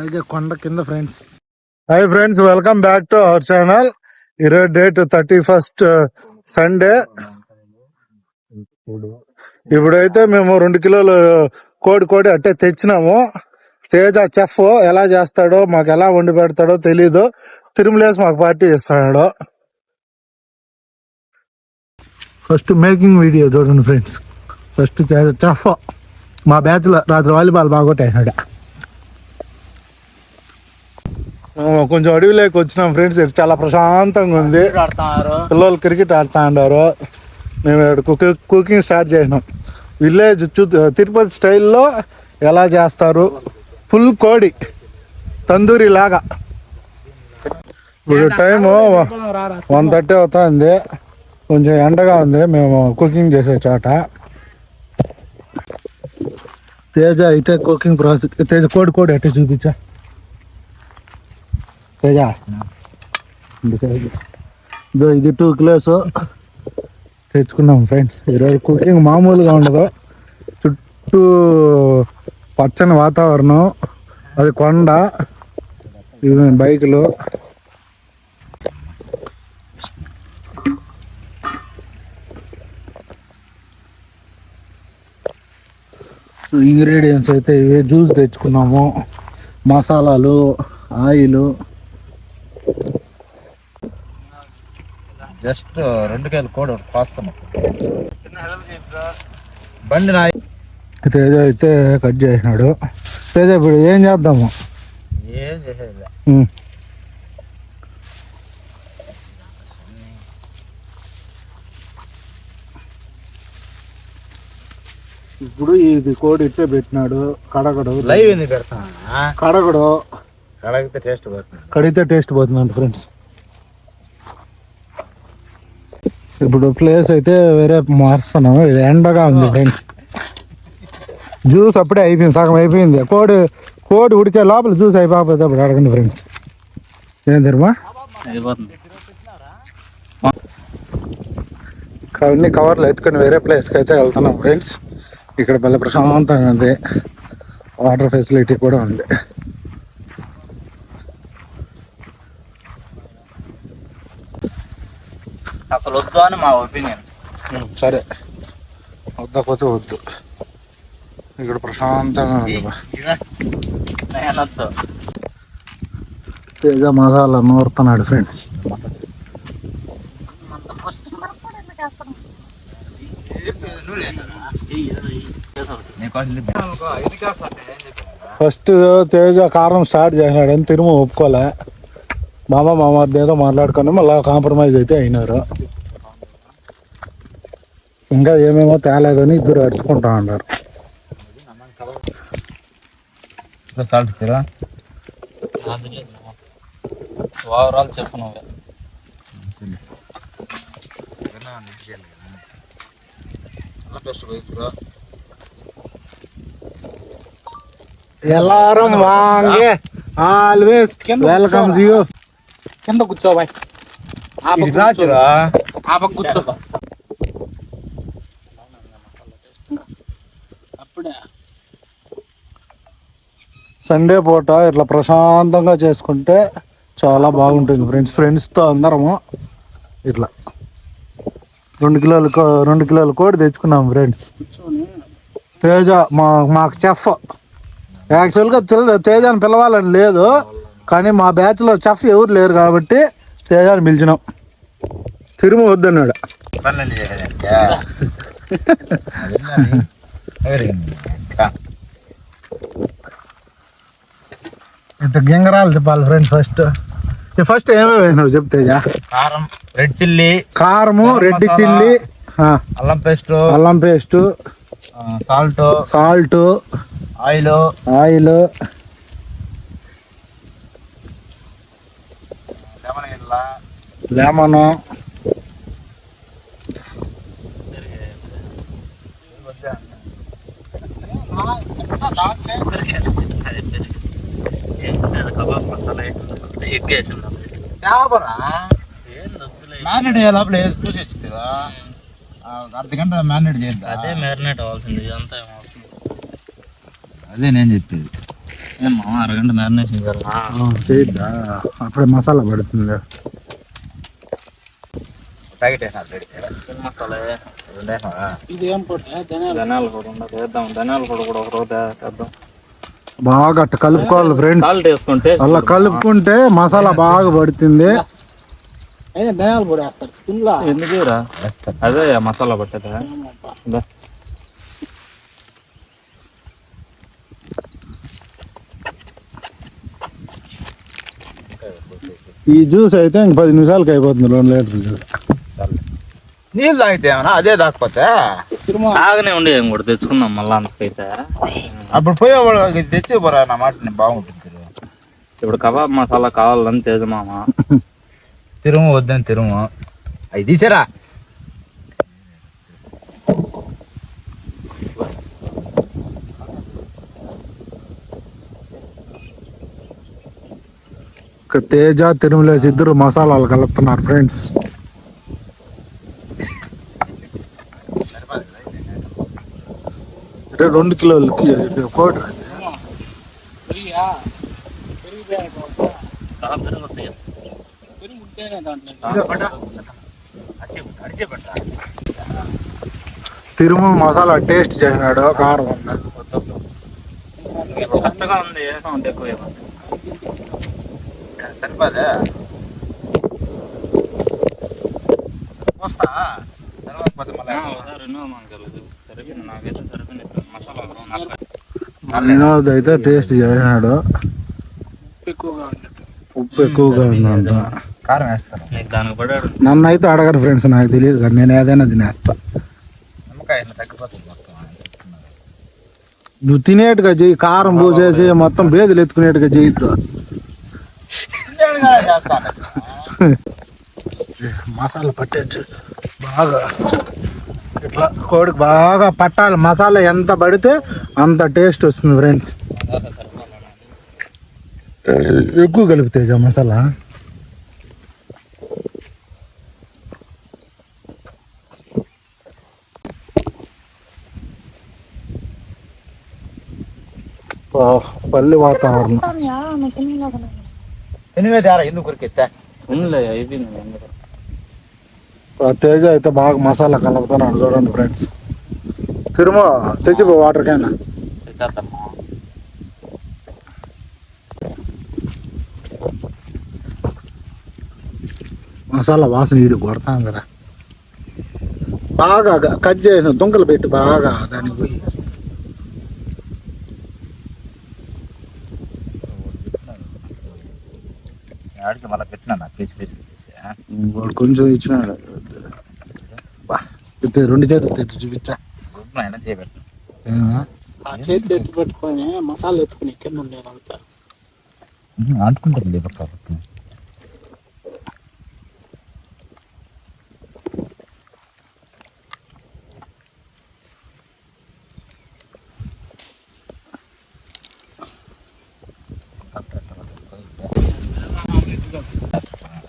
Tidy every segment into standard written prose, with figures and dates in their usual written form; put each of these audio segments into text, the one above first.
ఇది కొండ కింద friends. Hi friends, welcome back to our channel. ఈరోజు డేట్ 31st సండే. ఇప్పుడైతే మేము 2 కిలోలు కోడి అట్టే తెచ్చినాము. తేజ చెఫ్ ఎలా చేస్తాడో, మాకు ఎలా వండి పెడతాడో తెలీదు. తిరుమలేసి మాకు పార్టీ చేస్తున్నాడు. ఫస్ట్ మేకింగ్ వీడియో చూడండి ఫ్రెండ్స్. ఫస్ట్ చెఫ్ మా బ్యాచ్ లో రాత్రి వాలీబాల్ బాగొట్టేసాడు. కొంచెం అడవిలోకి వచ్చినాం ఫ్రెండ్స్. ఇక్కడ చాలా ప్రశాంతంగా ఉంది. పిల్లలు క్రికెట్ ఆడుతూ ఉన్నారు. మేము ఇక్కడ కుకింగ్ స్టార్ట్ చేసినాం. విలేజ్ తిరుపతి స్టైల్లో ఎలా చేస్తారు, ఫుల్ కోడి తందూరి లాగా. ఇప్పుడు టైము 1:30 అవుతుంది. కొంచెం ఎండగా ఉంది మేము కుకింగ్ చేసే చోట. తేజ అయితే కుకింగ్ ప్రాసెస్. తేజ కోడి అట్టే చూపించా. తేజ ఇది 2 కిలోస్ తెచ్చుకున్నాం ఫ్రెండ్స్. ఈరోజు కుకింగ్ మామూలుగా ఉండదు. చుట్టూ పచ్చని వాతావరణం, అది కొండ, ఇవి బైకులు. ఇంగ్రీడియంట్స్ అయితే ఇవే. జ్యూస్ తెచ్చుకున్నాము, మసాలాలు, ఆయిల్. జస్ట్ 2 కిలోల కోడి కోస్తాము. బండి నా తేజ అయితే కట్ చేసినాడు. తేజ ఇప్పుడు ఏం చేద్దాము? ఏం చేసేది ఇప్పుడు ఇది కోడి ఇట్టే పెట్టినాడు. కడగడు. లైవ్ ఎందుకు పెడతా? కడగడు. కడిగితే టేస్ట్ పోతుందంట ఫ్రెండ్స్. ఇప్పుడు ప్లేస్ అయితే వేరే మారుస్తున్నాము. ఎండగా ఉంది ఫ్రెండ్స్. జ్యూస్ అప్పుడే అయిపోయింది, సగం అయిపోయింది. కోడి ఉడికే లోపల జ్యూస్ అయిపోతే అప్పుడు అడగండి ఫ్రెండ్స్. ఏం తెరుమా అన్ని కవర్లు ఎత్తుకొని వేరే ప్లేస్కి అయితే వెళ్తున్నాం ఫ్రెండ్స్. ఇక్కడ భలే ప్రశాంతంగా ఉంది. వాటర్ ఫెసిలిటీ కూడా ఉంది. అసలు వద్దు అని మా ఒపీనియన్. సరే, వద్దకపోతే వద్దు. ఇక్కడ ప్రశాంతంగా ఉంది. తేజ మసాలా నూరుతున్నాడు ఫ్రెండ్స్. ఫస్ట్ తేజ కారం స్టార్ట్ చేసినాడని తిరుమ ఒప్పుకోలే. మామ ఏదో మాట్లాడుకొని మళ్ళీ కాంప్రమైజ్ అయితే అయినారు. ఇంకా ఏమేమో తేలేదని ఇద్దరు అరుచుకుంటా ఉన్నారు. ఎల్లారం వాంగే ఆల్వేస్ వెల్కమ్స్ యూ. కింద కూర్చోబాయ్. కూర్చో. సండే పూట ఇట్లా ప్రశాంతంగా చేసుకుంటే చాలా బాగుంటుంది ఫ్రెండ్స్తో అందరము. ఇట్లా 2 కిలోల కోడి తెచ్చుకున్నాం ఫ్రెండ్స్. తేజ మాకు చెఫ్. యాక్చువల్గా తేజాని పిలవాలని లేదు, కానీ మా బ్యాచ్లో చెఫ్ ఎవరు లేరు కాబట్టి తేజాని పిలిచినాం. తిరుమ వద్దన్నాడు. ఇంత గింగరాలు చెప్పాలి ఫ్రెండ్స్. ఫస్ట్ ఏమేమి వేసినావు చెప్ తేజ? కారం, రెడ్ చిల్లీ, కారము, రెడ్ చిల్లీ, అల్లం పేస్ట్, సాల్ట్, ఆయిల్, లెమన్, నానడి లోపల చూసి వచ్చిరా అర్ధగంట మ్యారినేట్ చేద్దాం. అదే మ్యారినేట్ అవ్వాల్సింది, ఇదంతా ఏం అవసరం లేదు. అదే నేను చెప్పేది. ఏమో అరగంట మ్యారినేషన్ చేయాలా? చేయద్దా, అప్పుడే మసాలా పడుతుంది. ప్యాకెట్ వేసినా చికెన్ మసాలా ఇది ఏం పొడి? ధనియాల పొడి ఉండదు, వేద్దాం. ధనియాల పొడి కూడా ఒక రోజు వేద్దాం. బాగా అట్ట కలుపుకోవాలి ఫ్రెండ్స్. సాల్ట్ వేసుకుంటే అలా కలుపుకుంటే మసాలా బాగా పడుతుంది. ధనియాల పొడి వేస్తారు ఎందుకు రా? అదే మసాలా పట్టేదా? ఈ జ్యూస్ అయితే ఇంక 10 నిమిషాలకి అయిపోతుంది. 2 లీటర్లు జ్యూస్. నీళ్ళు తాగితే ఏమన్నా అదే తాకపోతే తాగనే ఉండి ఏం కూడా తెచ్చుకున్నాం మళ్ళా అంతకైతే. అప్పుడు పోయేవాడు తెచ్చి పోరా నా మాట బాగుంటుంది. ఇప్పుడు కబాబ్ మసాలా కావాలని తేజమామ తిరుము వద్దని తిరుము అవి తీసారా. తేజ తిరుమలేసి ఇద్దరు మసాలాలు కలుపుతున్నారు ఫ్రెండ్స్. అంటే 2 కిలోలకి కోడి. తిరుమల మసాలా టేస్ట్ చేసినాడు, కారం ఉంది. కరెక్ట్గా ఉంది, ఎక్కువ సరిపోదే పోస్తా వినోద్ అయితే టేస్ట్ చేసినాడు. ఉప్పు ఎక్కువగా ఉందంట. కారం వేస్తాను. దానికి పడాడు. నన్ను అయితే అడగరు ఫ్రెండ్స్, నాకు తెలియదు కదా, నేను ఏదైనా తినేస్తా. నిమ్మకాయ తగ్గిపోతుంది మొత్తం. నువ్వు తినేట్టుగా చెయ్యి, కారం పూసేసి మొత్తం బేదులు ఎత్తుకునేట్టుగా చేయొద్దు. చేస్తాను మసాలా పట్టేచ్చు బాగా, ఇట్లా కోడికి బాగా పట్టాలి. మసాలా ఎంత పడితే అంత టేస్ట్ వస్తుంది ఫ్రెండ్స్. ఎక్కువ కలిపితే మసాలా పల్లి వాతావరణం. ఎనిమిది ఎందుకు కొరికెత్తా ఉండలే అయిపోయింది అందరూ. తేజ అయితే బాగా మసాలా కలుపుతున్నాడు చూడండి ఫ్రెండ్స్. తిరుమల తెచ్చిపో వాటర్ క్యాన్. తెచ్చేద్దామా? మసాలా వాసన వీడి కొడతాం కదా. బాగా కట్ చేసిన దుంకలు పెట్టి బాగా దానికి పోయి ఆడికి మళ్ళీ పెట్టినా పీస్ పీస్ వాడు కొంచెం ఇచ్చినాడు. 2 చేతులు తెచ్చి చూపించా. చేయబెట్టు చేతి ఎత్తి పెట్టుకొని మసాలా ఎత్తుకుని కింద అంతా అంటుకుంటుంది లేబర్ కాబట్టి.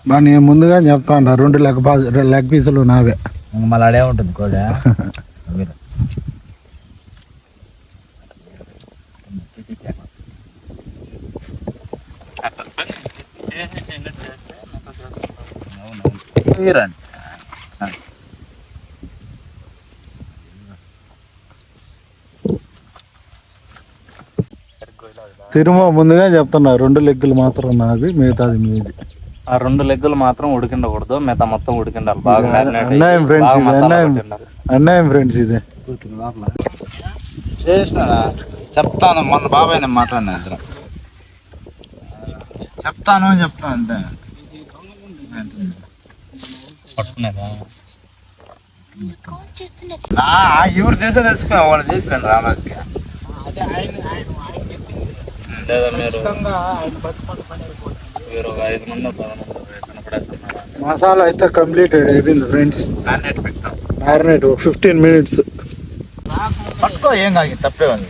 బా నేను ముందుగా చెప్తాను, 2 లెగ్ పీసులు నావే. మళ్ళీ అడే ఉంటుంది కోడి. తిరుమల ముందుగా చెప్తున్నా, 2 లెగ్గులు మాత్రం నావి, మిగతాది మీది. ఆ 2 లెగ్గులు మాత్రం ఉడికిండకూడదు, మిగతా మొత్తం ఉడికిండాలి బాగా. అన్యాయం ఫ్రెండ్స్ ఇది, అన్యాయం ఫ్రెండ్స్ ఇది. చేసిన చెప్తాను, మొన్న బాబాయ్ నేను మాట్లాడినా ఇద్దరం. చెప్తాను అంతే. పట్టుకునేదా? ఎవరు చేసే తెలుసుకున్నా వాళ్ళు చేసినాను రామాకి. లేదా మీరు ఒక 5 మంది 10 మంది కనపడేస్తున్నారు. మసాలా అయితే కంప్లీటెడ్ అయిపోయింది ఫ్రెండ్స్. Marinate 15 minutes. పట్టుకో, ఏం కాదు, తప్పే ఉంది.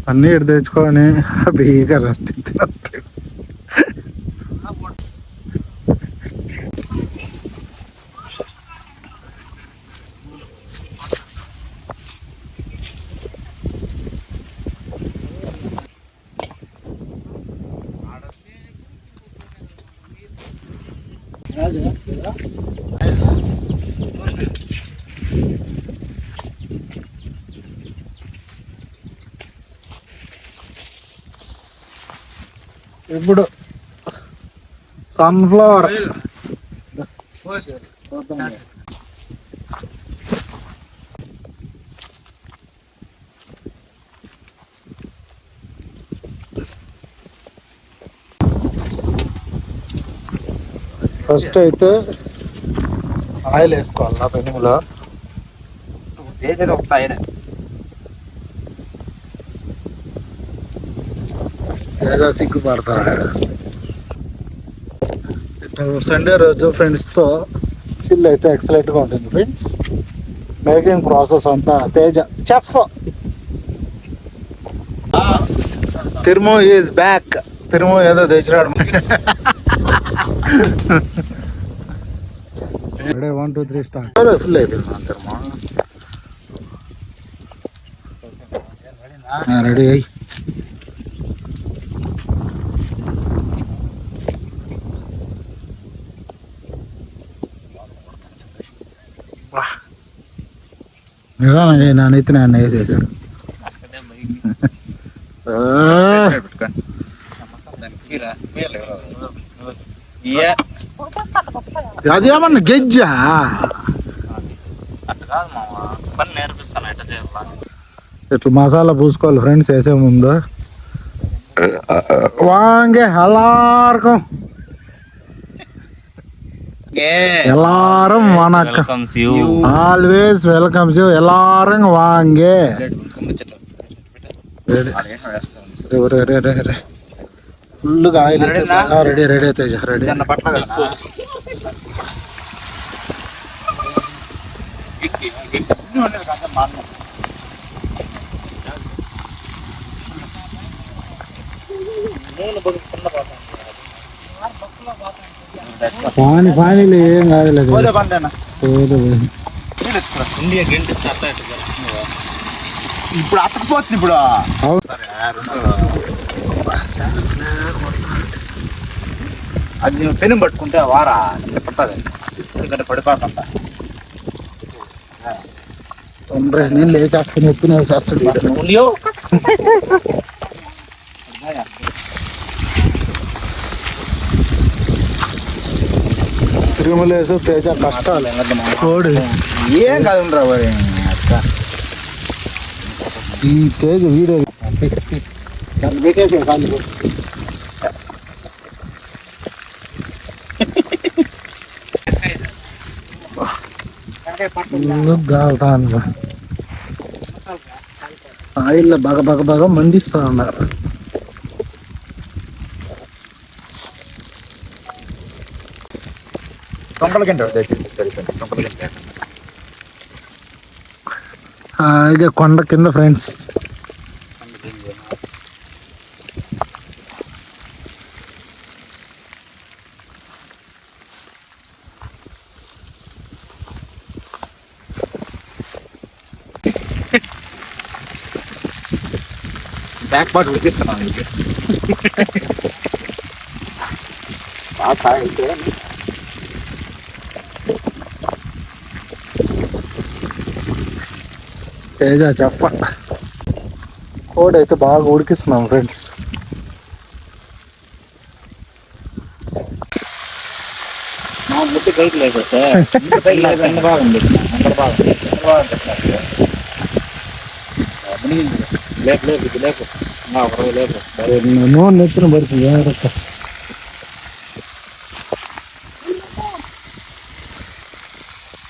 అన్నీ ఇటు తెచ్చుకొని బీగా రెస్ట్ ఇప్పుడు సన్ఫ్లవర్ ఫస్ట్ అయితే ఆయిల్ వేసుకోవాలి నా పెనుములో. ఏదో సిగ్గుపడతాడు. సండే రోజు ఫ్రెండ్స్తో చిల్ అయితే ఎక్సలెంట్గా ఉంటుంది ఫ్రెండ్స్. మేకింగ్ ప్రాసెస్ అంతా Teja chef. Tirumu is back. Tirumu ఏదో తెచ్చినాడు. Ready 1 2 3 start. ఫుల్ అయిపోయింది తిరుమా. రెడీ అయ్యి నిజానండి నానైతే నన్ను వేసేసాడు. అది ఏమన్నా గెజ్జా నేర్పిస్తాను ఎట్లా చేయాలి. ఇట్లా మసాలా పూసుకోవాలి ఫ్రెండ్స్ వేసే ముందు. వాంగే எல்லாருக்கும் எல்லாரும் வணக்கம். Always welcomes you. எல்லாரும் வாங்க. ఫుల్గా ఆయిల్ రెడీ రెడీ అయితే రెడీ. పానీలో ఏం కాదులేదు. ఇప్పుడు అతకపోతుంది. ఇప్పుడు అది నువ్వు పెను పట్టుకుంటే వారా పట్టదు, ఎందుకంటే పడిపోతుంటా. నేను లేచేస్తాను, ఎత్తున వేసేస్తాను. తిరుమలేసు తేజ కష్టాలు కోడి ఏం కాదు రా అక్క. ఈ తేజ వీడియో ఆయిల్ బాగా మండిస్తా ఉన్నారు. ఇక కొండ కింద ఫ్రెండ్స్. బ్యాక్ పార్ట్ విసిస్తున్నాను. తేజ చెప్ప కోడి అయితే బాగా ఉడికిస్తున్నాం ఫ్రెండ్స్. ముట్టి కైకి లేకపోతే బాగుంది. లేపు లేపు ఇది లేపు లేపు నూనె నెత్తిన పడుతుంది.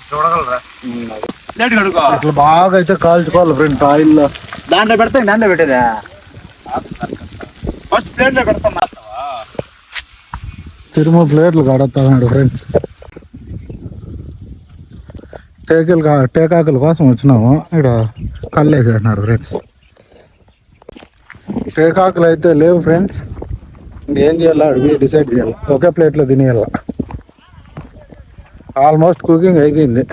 చూడగలరా ఇట్లా బాగా అయితే కాల్చుకోవాలి ఫ్రెండ్స్ ఆయిల్ లో. దాంట్లో పెడతాం, దాంట్లో పెట్టేదా ఫస్ట్ ప్లేట్లో పెడతాం. తిరుమల ప్లేట్లు కడుతున్నాడు ఫ్రెండ్స్. టేకాకుల కోసం వచ్చినాము. ఇక్కడ కళ్ళు వేసేసినారు ఫ్రెండ్స్. టేకాకులు అయితే లేవు ఫ్రెండ్స్. ఇంకేం చేయాలో అడిగి డిసైడ్ చేయాలి. ఒకే ప్లేట్లో తినేయాల. ఆల్మోస్ట్ కుకింగ్ అయిపోయింది.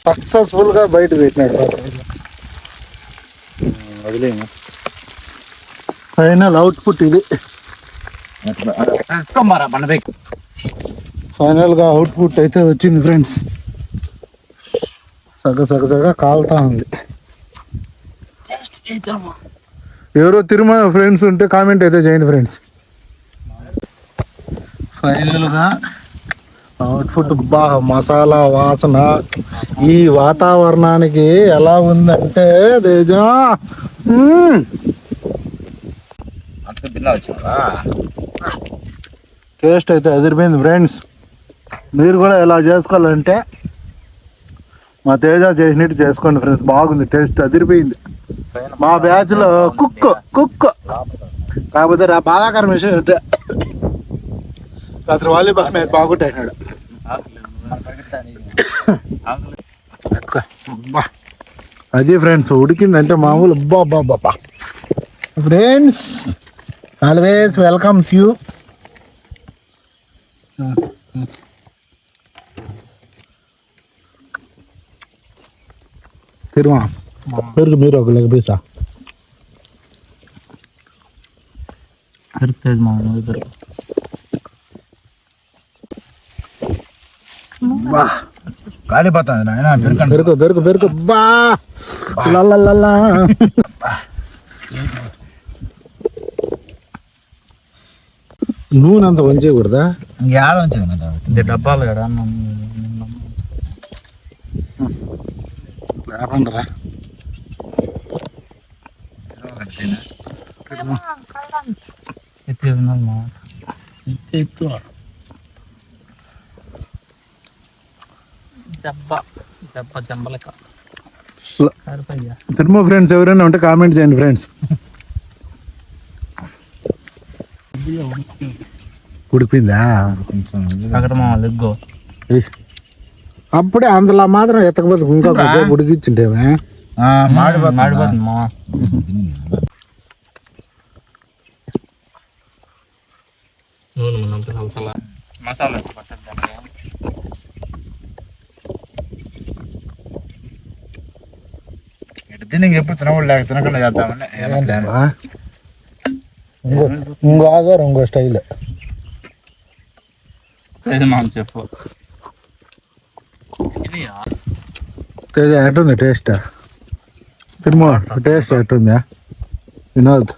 సక్సెస్ఫుల్గా బయట పెట్టినాడు. వదిలేము. ఫైనల్ అవుట్పుట్ ఇది. ఫైనల్గా అవుట్పుట్ అయితే వచ్చింది ఫ్రెండ్స్. సగ కాలుతా ఉంది. ఎవరో తిరుమల ఫ్రెండ్స్ ఉంటే కామెంట్ అయితే చేయండి ఫ్రెండ్స్. ఫైనల్గా అవుట్పుట్ బాగా మసాలా వాసన ఈ వాతావరణానికి ఎలా ఉందంటే తేజా టేస్ట్ అయితే అదిరిపోయింది ఫ్రెండ్స్. మీరు కూడా ఎలా చేసుకోవాలంటే మా తేజ చేసినట్టు చేసుకోండి ఫ్రెండ్స్. బాగుంది, టేస్ట్ అదిరిపోయింది. మా బ్యాచ్లో కుక్ కాకపోతే బాధాకరం విషయం అంటే రాత్రి వాలీబాల్ మ్యాచ్ బాగుంటాయినాడు. అది ఫ్రెండ్స్ ఉడికిందంటే మామూలు అబ్బా friends. Always welcomes you. Tiruma పెరుగు మీరు ఒక లెగ్ పీసా కాలిపోతుంది నాయన. పెరుగు బా లల్లా నూనె అంత వంచేయకూడదా? ఏడ ఉంచేది డబ్బాలు కదా లేకుండా తిరుమల ఫ్రెండ్స్ ఎవరైనా ఉంటే కామెంట్ చేయండి ఫ్రెండ్స్. ఉడిపోయిందా? అప్పుడే అందులో మాత్రం ఎత్తకపోతే ఇంకా ఉడికిచ్చింటేమే. మసాలా దీనికి ఎప్పుడు తినకూడదు, తినకుండా చేద్దామని. ఇంకో ఆధారం ఇంకో స్టైల్ చెప్పు. తేజ ఎట్టుంది టేస్ట్? తిరుమల టేస్ట్ ఎట్టుందా వినోద్?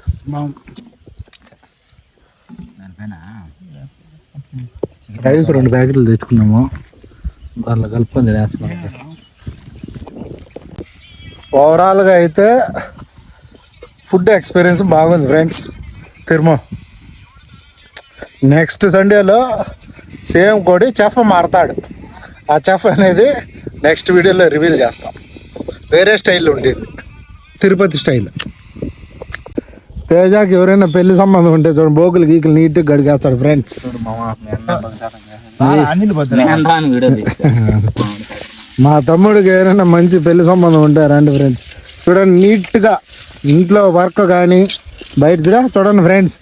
రైస్ 2 ప్యాకెట్లు తెచ్చుకున్నాము. దాంట్లో కలుపుకొని తినేస్తున్నాం. ఓవరాల్గా అయితే ఫుడ్ ఎక్స్పీరియన్స్ బాగుంది ఫ్రెండ్స్. తిరుమల నెక్స్ట్ సండేలో సేమ్ కోడి చెఫ్ మారతాడు. ఆ చెఫ్ అనేది నెక్స్ట్ వీడియోలో రివీల్ చేస్తాం. వేరే స్టైల్ ఉండేది, తిరుపతి స్టైల్. తేజాకి ఎవరైనా పెళ్లి సంబంధం ఉంటే చూడండి, బోకులు గీకులు నీట్గా గడిగేస్తాడు ఫ్రెండ్స్. మా తమ్ముడికి ఏదైనా మంచి పెళ్లి సంబంధం ఉంటే రండి ఫ్రెండ్స్. చూడండి నీట్గా ఇంట్లో వర్క్ కానీ బయట చూడండి ఫ్రెండ్స్.